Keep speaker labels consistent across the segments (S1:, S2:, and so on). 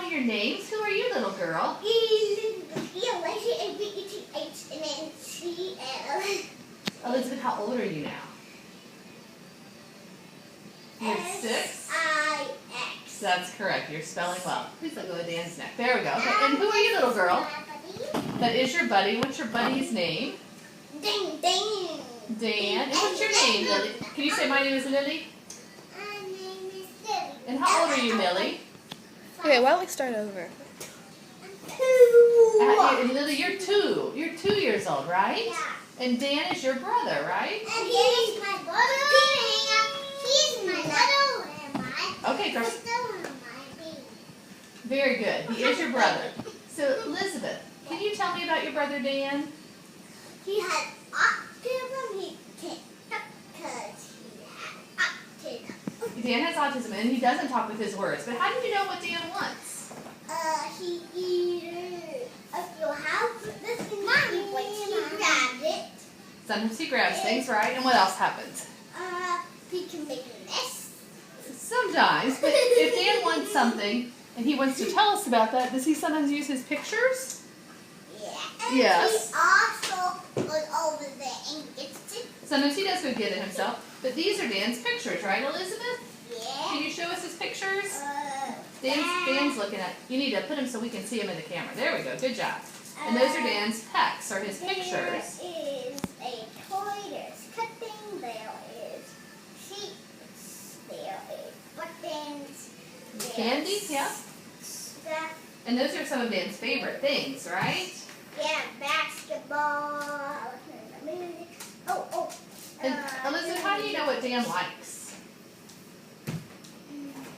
S1: tell me your names? Who are you, little girl? Elizabeth, how old are you now? You're 6? That's correct. You're spelling well. Please let go of Dan's neck. There we go. Okay. And who are you, little girl? That is your buddy. What's your buddy's name?
S2: Dan.
S1: Dan. And what's your name, Lily? Can you say my name is Lily?
S2: My name is Lily.
S1: And how old are you, Millie?
S3: Okay, why don't we start over?
S1: And Lily, you're 2. You're 2 years old, right?
S2: Yeah.
S1: And Dan is your brother, right?
S2: And he's my brother. He's my brother.
S1: Okay, girl. Very good. He is your brother. So, Elizabeth, can you tell me about your brother Dan?
S2: He had autism. He can't talk because he had autism.
S1: Dan has autism and he doesn't talk with his words. But how do you know what Dan wants?
S2: He either, if you have this in he grabs it.
S1: Sometimes he grabs things, right? And what else happens?
S2: He can make a mess.
S1: Sometimes. But if Dan wants something and he wants to tell us about that, does he sometimes use his pictures?
S2: Yeah. And
S1: Yes.
S2: he also goes over there and gets it.
S1: Sometimes he does go get it himself. But these are Dan's pictures, right, Elizabeth?
S2: Yeah.
S1: Can you show us his pictures? Dan's looking at. You need to put him so we can see him in the camera. There we go. Good job. And those are Dan's pecs, or his pictures.
S2: There is a toy. There's cutting. There is sheets. There is buttons.
S1: Candy, yeah.
S2: Stuff.
S1: And those are some of Dan's favorite things, right?
S2: Yeah, basketball. Oh.
S1: And Elizabeth, how do you know what Dan likes?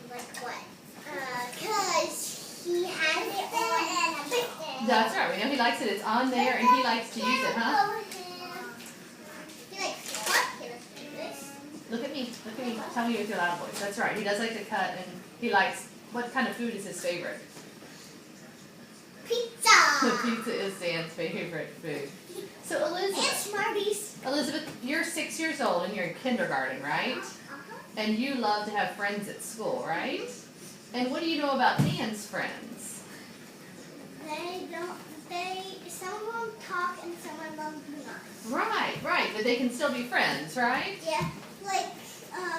S2: Like what? Because he has it on.
S1: That's right. We know he likes it. It's on there, and he likes to use it, huh?
S2: He likes what? He likes to do this.
S1: Look at me. Look at me. Tell me with your loud voice. That's right. He does like to cut, and he likes. What kind of food is his favorite?
S2: Pizza.
S1: Pizza is Dan's favorite food. So
S2: And
S1: Elizabeth,
S2: Smarties.
S1: you're 6 years old and you're in kindergarten, right? And you love to have friends at school, right? And what do you know about Dan's friends?
S2: Some of them talk and some of them do not.
S1: Right. But they can still be friends, right?
S2: Yeah, like,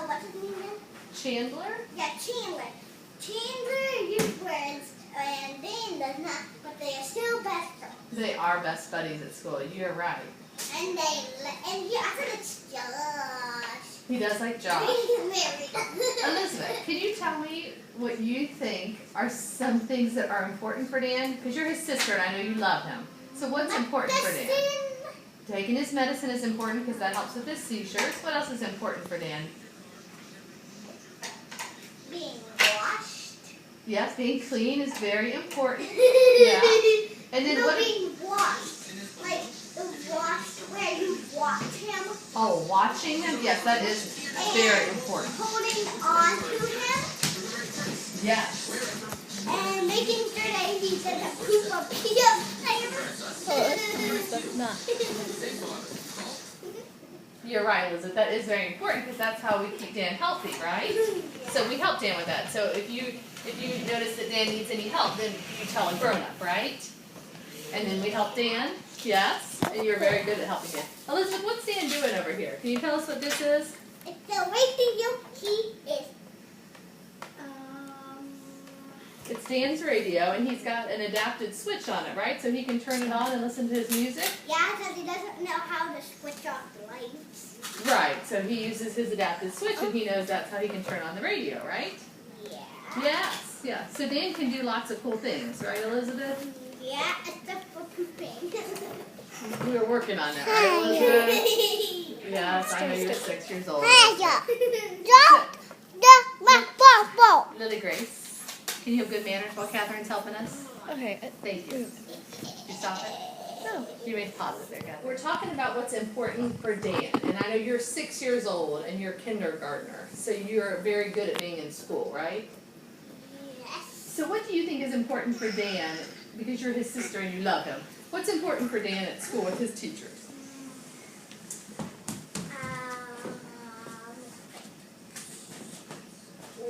S2: what's his name again?
S1: Chandler?
S2: Yeah, Chandler. Chandler uses friends and Dan does not, but they are still best friends.
S1: They are best buddies at school. You're right.
S2: And yeah, I think it's Josh.
S1: He does like Josh.
S2: Very
S1: Elizabeth, can you tell me what you think are some things that are important for Dan? Because you're his sister and I know you love him. So what's important for Dan? Taking his medicine is important because that helps with his seizures. What else is important for Dan?
S2: Being washed.
S1: Yes, being clean is very important. Yeah. And then
S2: No,
S1: what?
S2: being washed. Like the wash where you watch him.
S1: Oh, watching him? Yes, that is very important.
S2: Holding on to him.
S1: Yes.
S2: And making sure that he doesn't poop a pee up.
S3: Not.
S1: You're right, Elizabeth. That is very important because that's how we keep Dan healthy, right? So we help Dan with that. So if you notice that Dan needs any help, then you tell a grown-up, right? And then we help Dan. Yes. And you're very good at helping Dan. Elizabeth, what's Dan doing over here? Can you tell us what this is?
S2: It's the radio. He is.
S1: It's Dan's radio, and he's got an adapted switch on it, right? So he can turn it on and listen to his music?
S2: Yeah, because he doesn't know how to switch off the lights.
S1: Right. So he uses his adapted switch, and he knows that's how he can turn on the radio, right?
S2: Yeah.
S1: Yes. Yeah. So Dan can do lots of cool things, right, Elizabeth?
S2: Yeah, except for pooping.
S1: We were working on that, right, Elizabeth? Yes, I know you're 6 years old. Lily Grace, can you have good manners while Catherine's helping us?
S3: Okay.
S1: Thank you. You stop it?
S3: No.
S1: You made pause it there, Catherine. We're talking about what's important for Dan, and I know you're 6 years old and you're a kindergartner, so you're very good at being in school, right?
S2: Yes.
S1: So what do you think is important for Dan, because you're his sister and you love him? What's important for Dan at school with his teachers?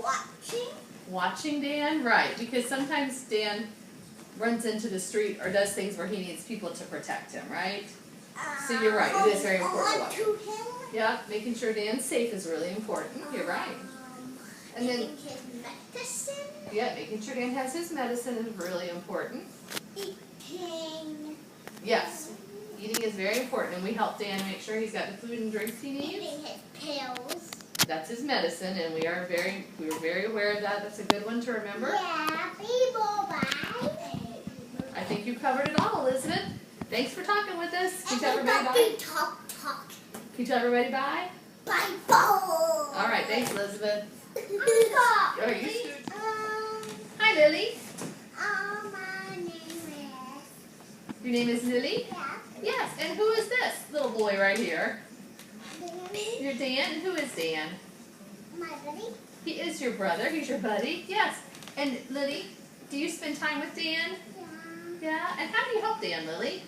S2: Watching.
S1: Watching Dan? Right, because sometimes Dan runs into the street or does things where he needs people to protect him, right? So you're right, it is very important to watch.
S2: To him.
S1: Yeah, making sure Dan's safe is really important. You're right. And then,
S2: Giving his medicine.
S1: yeah, making sure Dan has his medicine is really important.
S2: Eating.
S1: Yes, eating is very important, and we help Dan make sure he's got the food and drinks he needs.
S2: Eating his pills.
S1: That's his medicine, and we are very aware of that. That's a good one to remember.
S2: Yeah, people bye.
S1: I think you covered it all, Elizabeth. Thanks for talking with us. Can you tell everybody bye?
S2: Talk.
S1: Can you tell everybody bye?
S2: Bye.
S1: All right, thanks, Elizabeth. Are you scoot? Hi, Lily.
S2: My name is.
S1: Your name is Lily?
S2: Yeah.
S1: Yes, and who is this little boy right here?
S2: Danny.
S1: You're Dan, and who is Dan?
S2: My buddy.
S1: He is your brother. He's your buddy. Yes. And Lily, do you spend time with Dan?
S2: Yeah.
S1: Yeah. And how do you help Dan, Lily?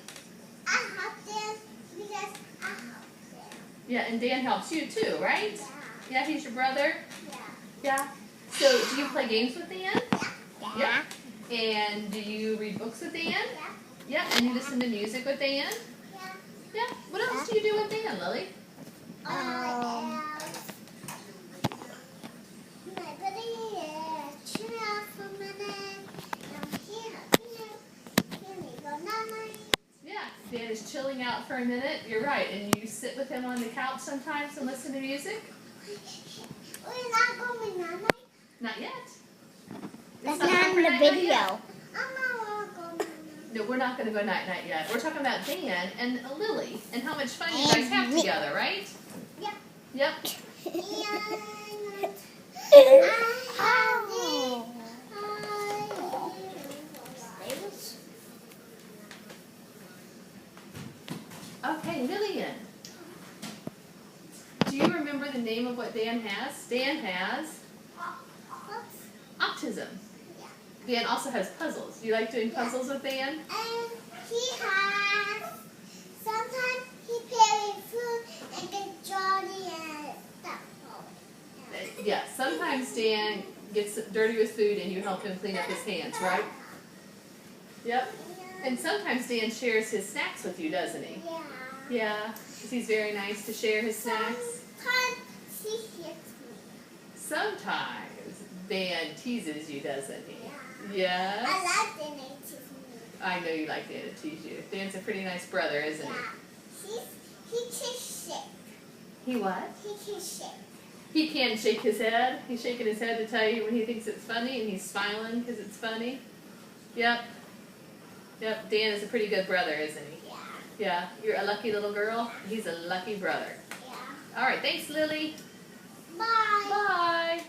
S2: I help them because I help them.
S1: Yeah, and Dan helps you too, right?
S2: Yeah.
S1: Yeah, he's your brother.
S2: Yeah.
S1: Yeah. So, do you play games with Dan?
S2: Yeah.
S1: And do you read books with Dan?
S2: Yeah.
S1: Yeah. And you listen to music with Dan?
S2: Yeah.
S1: Yeah. What else do you do with Dan, Lily?
S2: My buddy is chill out for a minute. I'm here. Here we go. Night.
S1: Yeah. Dan is chilling out for a minute. You're right. And you sit with him on the couch sometimes and listen to music?
S2: We're not going night.
S1: Not yet.
S2: That's
S1: It's not
S2: not in the
S1: night-night yet.
S2: video. I'm not going night.
S1: No, we're not going to go night-night yet. We're talking about Dan and Lily and how much fun you guys have together, right?
S2: Yeah.
S1: Yep. Okay, Lillian. Do you remember the name of what Dan has? Dan has autism. Dan also has puzzles. Do you like doing puzzles with Dan?
S2: And he has, sometimes he carries food and gets Johnny and stuff.
S1: Yeah, sometimes Dan gets dirty with food and you help him clean up his hands, right? Yep. And sometimes Dan shares his snacks with you, doesn't he?
S2: Yeah.
S1: Yeah, 'cause he's very nice to share his snacks.
S2: Sometimes he hits me.
S1: Sometimes Dan teases you, doesn't he?
S2: Yeah.
S1: Yes.
S2: I like the name to me.
S1: I know you like Dan to tease you. Dan's a pretty nice brother, isn't
S2: Yeah. He tastes sick.
S1: he? He what?
S2: He tastes sick.
S1: He can shake his head. He's shaking his head to tell you when he thinks it's funny, and he's smiling because it's funny. Yep. Yep, Dan is a pretty good brother, isn't he?
S2: Yeah.
S1: Yeah, you're a lucky little girl. He's a lucky brother.
S2: Yeah.
S1: All right, thanks, Lily.
S2: Bye.
S1: Bye.